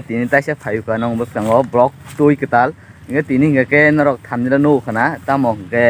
tini taisa phayu ka nong bwsango brok tui ketal nge tini nge ke norok thamjila no khana tamo ke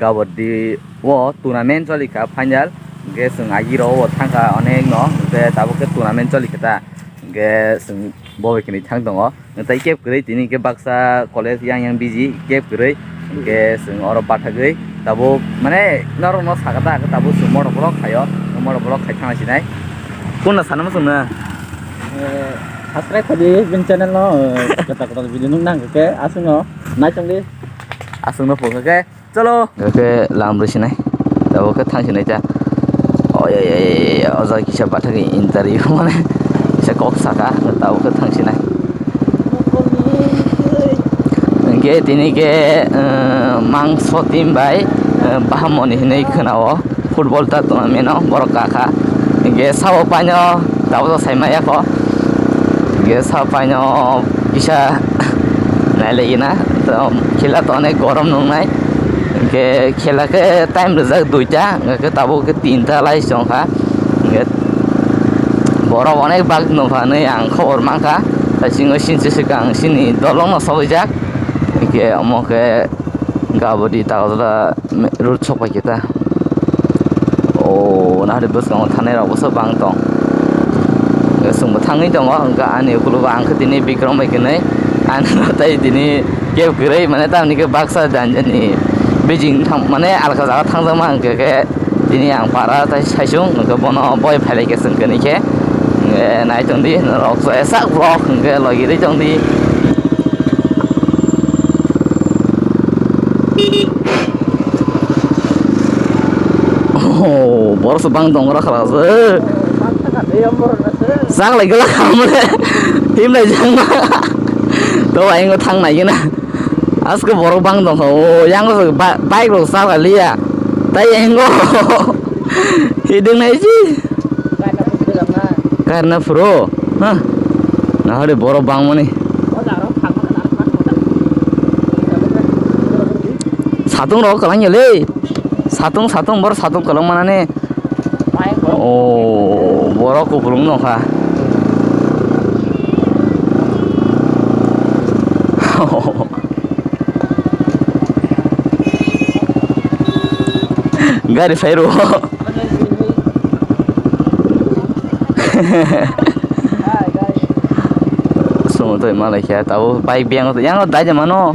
gabodi wo tournament choli ka final nge sung agi ro wo thangka onek no nge tabo ke tournament choli kata nge sung bobe kini thang dongo nge tai kep gre tini ke baksa college yang biji kep gre nge sung oro pathagui tabo mane norok no sagata tabo sung moro blok khayo moro blok khai thang sinai kunna sanam sungna subscribe tadi bin channel no kata video nung nang ke asung no nai chong di asung no phok ke chalo ke lam ri sinai tabo ke thang sinai cha oi oza kisa bathagi interview mane se kok saka tabo ke thang sinai ke tini ke mangso tim bai bahamoni hinai khnao football ta tournament no borok kaka ge sawo panyo tabo saimaya ko ge sawo panyo bisa naile na to khela to onek gorom nong nai ge khela ke time rizak duita ge tabo ke tinta lai songkha ge boro onek bag no phane ang khobor mangkha singo sinse sikang sini dolong no sawjak ge amoke gabodi tawda rut sopai kita nah di bus kamu tanah rawa sebang tong, semua tangi tong enggak ane kalau bang ke tini bikram baik ni, ane natai tini kau kira mana tahu ni ke baksa jangan ni, Beijing tham mana alkaza thang sama ke tini yang para tai saisung ke bono boy phalai ke sengke ni ke, naik tong di, rok so esak vlog ke lagi di tong di. Boros bang dong ora khalas sang lagi lah kamu deh tim lagi jangan tuh aing thang nai na as ke boros bang dong yang ko baik lo sang kali ya tai aing ko hidung nai sih karena pro hah nah ada boros bang mana satung ro kalang ya le satung baru satung kalau mana nih borok ku belum no kah gari fairu semua tuh Malaysia tahu baik biang tuh yang ada aja mano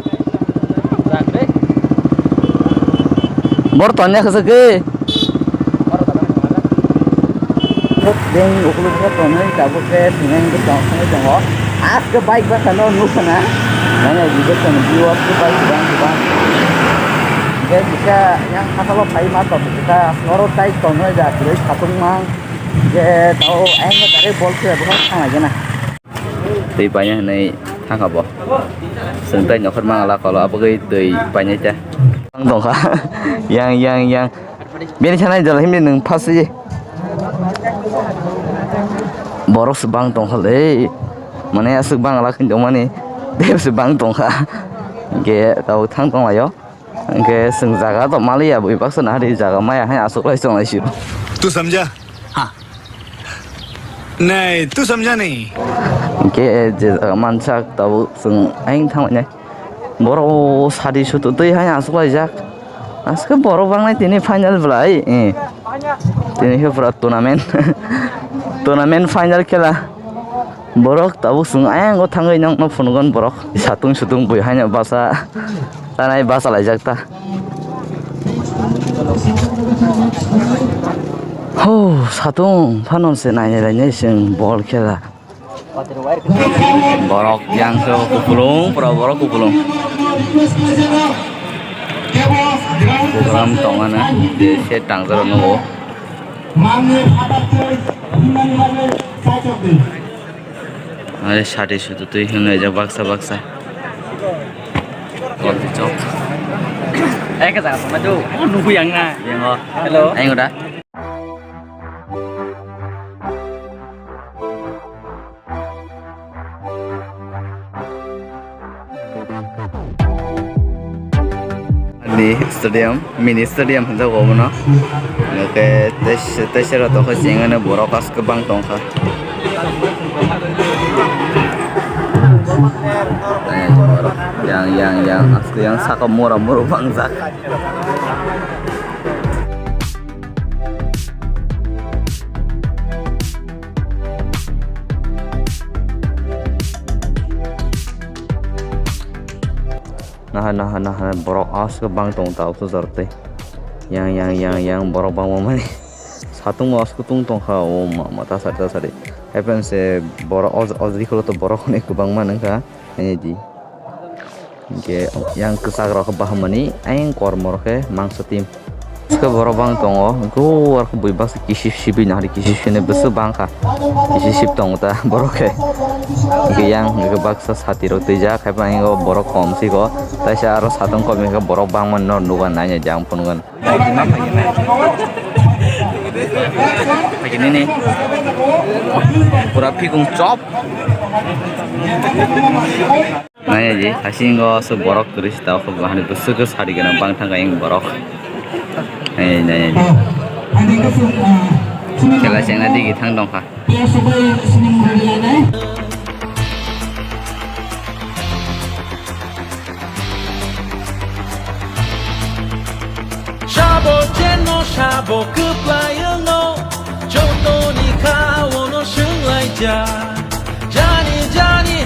Bortonnya kesege. Deng ukulu bortonnya tabu ke sineng ke jong. As ke baik bahasa no nusana. Nanya juga kan jiwa ke baik bang. Jadi jika yang kalau pai mata kita noro tai tono ja terus katung mang. Je tahu enggak dari bol ke bukan sama aja nah. Tipanya nih tangkap boh. Sentai nyokot mangala kalau apa ke itu banyak aja. Bang dong kah? Yang biar sana jalan ini neng pas aja. Borok sebang dong kah le? Mana ya sebang lakin dong mana? Dia sebang dong kah? Ge tahu tang dong ayo. Ge seng jaga to Malaysia bu paksa nah di jaga Maya hanya asuk lagi dong lagi. तू समझा हाँ नहीं तू समझा नहीं ge mansak tahu seng aing tang mana? Borok sadi sutu tuh hanya asuk lagi jak. Aska borok bang nih ini final belai. Ini berat turnamen final kela. Borok tahu sung ayang go tanggai nang no phungon borok. Satung bui hanya bahasa tanai bahasa lagi jak ta. Satung panon se nanya sing bol kela. Borok yang so kupulung, borok kupulung. Program tongana de se tangzaro no. Ada sate suatu tu yang aja baksa. Kalau dicok. Kesana sama tu nunggu yang na Yang oh. hello Ayo udah. Di stadium, mini stadium hendak kau mana? Oke, tes serat aku sih ingin borok kas ke bang tongkah. yang asli yang saka murah bangjak. Nah borok as ke bang tong tau su zarte yang borok bang mama ni satung as ku tung ha o mata sari happen se borok az di to borok ne ku bang man ka ini di ke yang kesagra ke bahamani aing kormor ke mangso tim ke borok bang tong go war ku buibas kisi nah kisi ne besu bang ka kisi tong ta borok ke yang ke baksa sati ro teja khai pa ngo borok kom si go ta sha aro satong kom ke borok bang man no nugan nanya jang pun gan begini nih pura pikung chop nanya ji hasin go so borok turis ta ko bahani besu ke sari gan bang thang ing borok nanya ji kela seng na di thang dong ka沙漠个白羊哦，就多你看我诺生来家，家你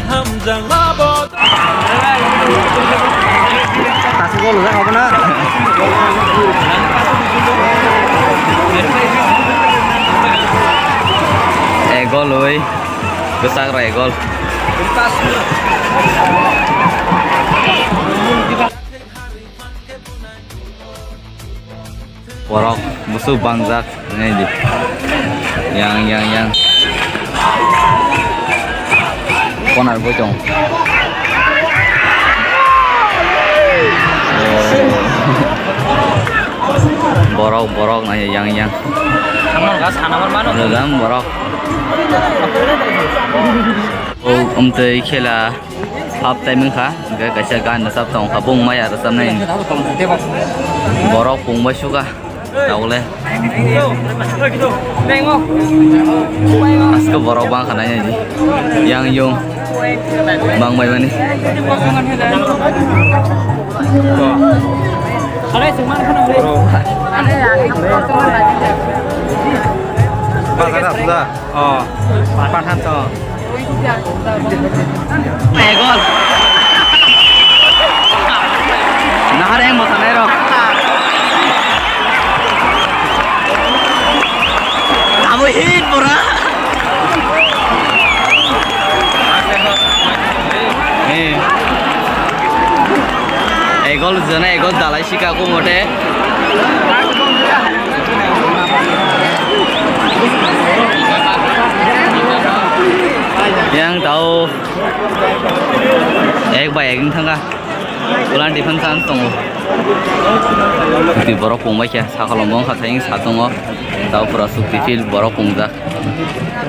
ham jang mabot。Kasih gol lah apa nak? Gol oi besar gol borok musuh bangjak ini di yang konar bocong borok nanya yang Hamar gas, hamar mana? dalam borok tei khela half time kha ga kaisa gan na sap tong khabung maya ra samnai borok pung basuka taule aska borok bang khananya ji yang yung bang mai mani sudah. Oh, panhan to. Gol. Nah, ada yang mau tanero. Kamu hit pura. Gol jana gol dalai sika ko mote. Yang tahu baik thanga ulan di pansan tong di borok pung baik ya sakalomong khasaing satungo tahu pura sukti fil borok pungja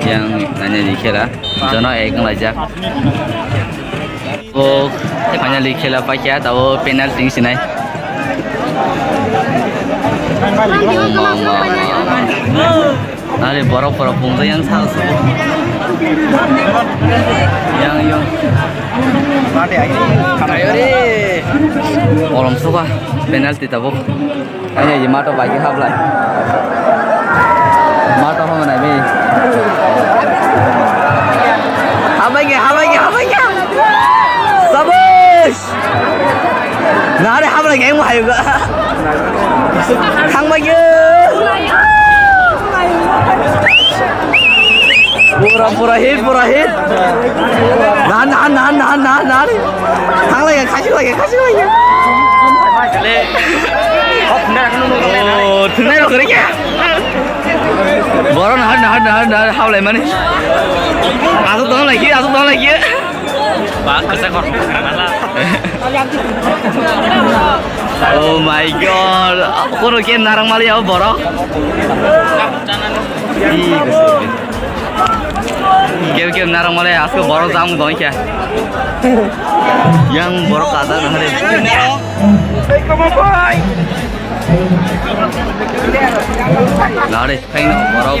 yang nanya dikira jono lajak oh hanya dikira baik ya tahu penalti sinai Nari borok pungja yang salah yang orang suka penalti tabuk hanya di mata bagi hablai mata apa mana ini habainya sabus nari hablai kayak mau juga hang bagi pura hit nahan hang lagi kasih lagi oh tunai lo kerja boron nahan hau lagi mana asuk dong lagi bagus ekor oh my god aku rugian narang mali ya borok game narang mulai asal borok zamu dong ya yang borok ada nanti lari kain borok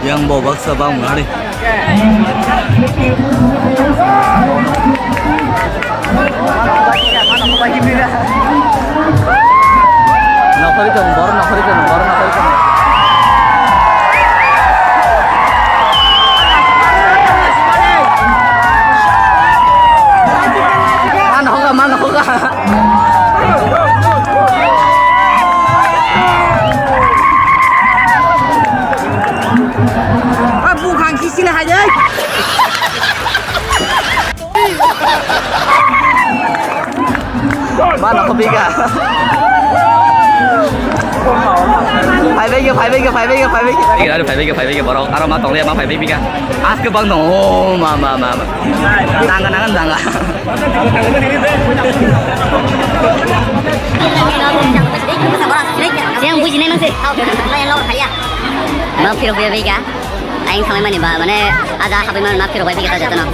yang bobak sabang lari Nokori jong bor nokori jong. Mana hoga. Bukan sini aja. Mana kopi ka? Phải bây giờ. Cái đó bảo aro mà tổng liệt mà phải bây giờ. Ask cái băng đồng mà. Đang à. Siang puji nih masih. Lain lo kaya. Maaf kira bây giờ. Anh thằng em mà mana ada habis mana maaf kira bây giờ kita jatuh.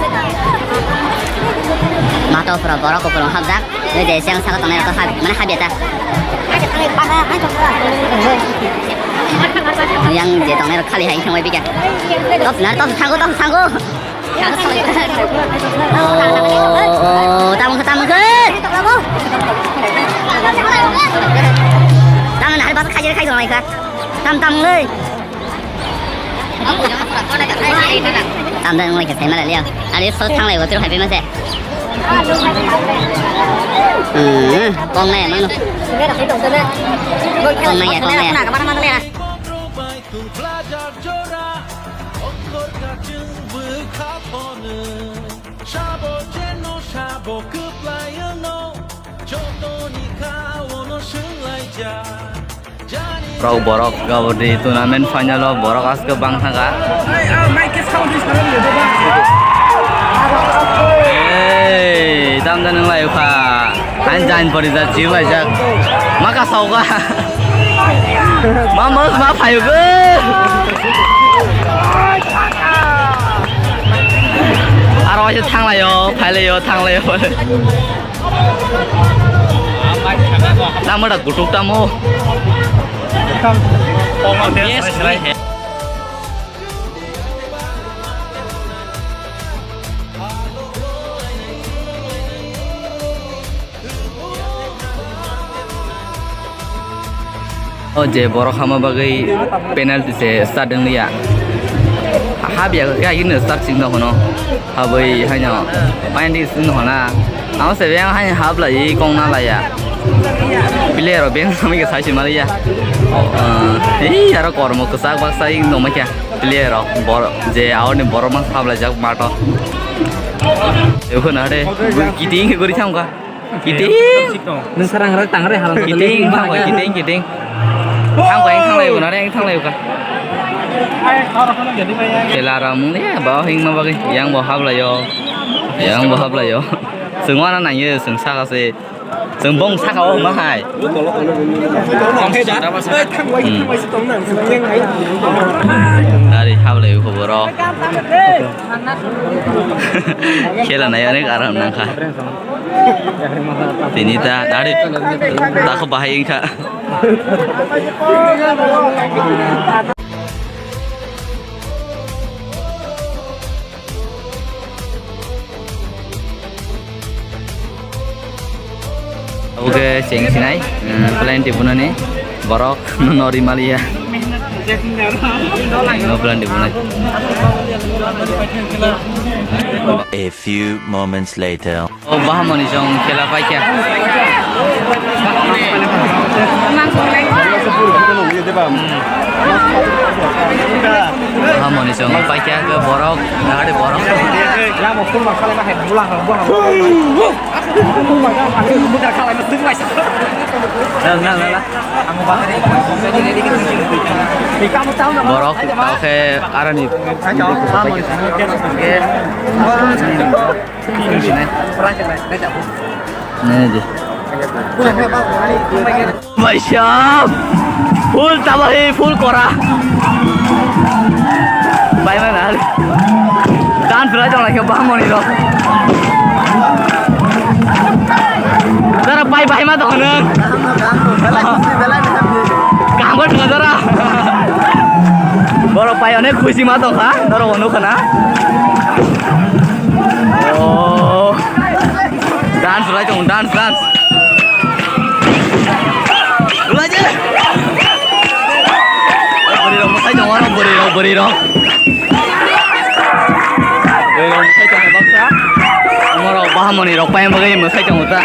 Mata pura borok pura habzak. Jadi siang sangat tengah itu mana habis ta? Yang dia tengah kali hai thằng bây giờ. Top thanggu. Oh, tamu ke. Tangan hari pas khai rồi kah? Tamเลยtam dan mulai kesana lah lihat. Ada sotang lagi, terus happy masih. Con này mang luôn. Con này ya. Rau borok gau di turnamen final lo borok as ke bang tangga. Tam dan yang lain pa anjan periza jiwa jak maka sauga. Mama ma payu ke. Aro aja tang lah yo, tang lah yo. Nama dah gutuk tamu. Yes, right. Oh, je borok hama bagai penalti se start deng liya. Habia ya ini start sing dah kono. Habai hanya penalti sing hona. Aku sebenarnya hanya hab lagi kong na lah ya. Player ben kami ke sahaja malah ya. Yara kormo kesak baksa ing nomor kia. Player bor je awal ni borok mas hab lagi mato. Itu nade kiting ke gori cangka. Kiting. Nusarang rak tangre halang Kiting. Thang lay nade thang lay ka. Kelara mung ni bawa hing ma bagi yang bawa hab lah yo. Semua anak nanya sengsa kasih. Sembong sakau mahai. Dari hable ko boro. Kela na yan aram nangka. Tinita dari tako bahayin ka. Oke, ceng sinai, plan di bulan ni, borok nori malia, plan di bulan. A few moments later. Oh, baham ni jong kela pai kya? Baham ni jong pai kya ke borok, nak ada borok. Borok, oke, arah ni. Nih, Masyam, full tabahi, full kora. Baik mana? Dan belajar lagi baham ni loh. Zara pai mah tuh neng. Kamu dengar zara. borok pai onek khusi ma dong ha norok onu kana oh dance lai dong dance dulu aja beri dong musai dong orang beri dong musai dong baksa orang paham nih rok pai bagai musai dong uta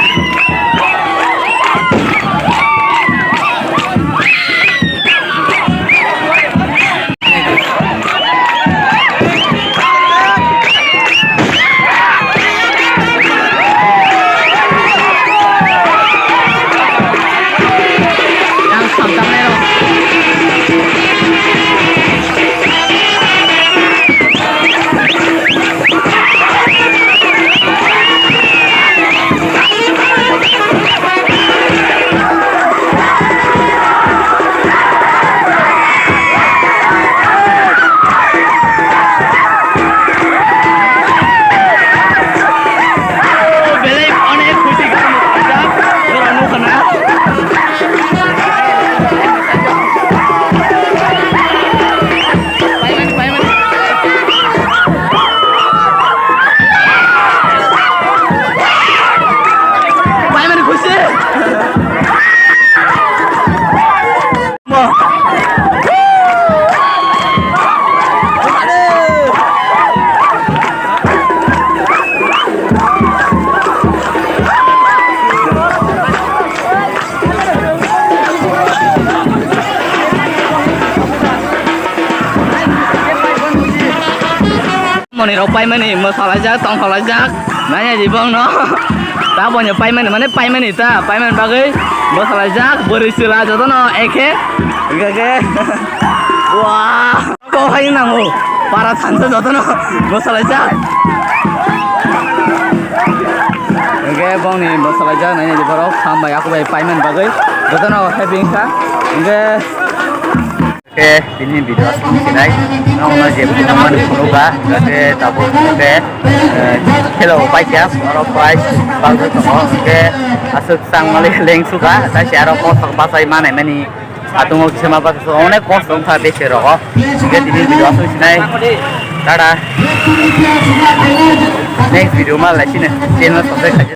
Moni rok pai mani mosalajak tong salajak nanya jibong no ta bonyo pai mani mane pai mani ta pai mani bagai mosalajak beri sila joto no eke wah kok hai nangu para sansa joto no mosalajak oke bong ni mosalajak nanya jibong sampai aku pai mani bagai joto no having ka oke ini video sinai nong je teman kunuga oke tabu oke hello pai kya oro pai bang to oke asuk sang male leng suka ta share ko sak basai mane mani atungo kisama ba so onek ko song tha beche ro oke ini video sinai tada next video ma la chine channel subscribe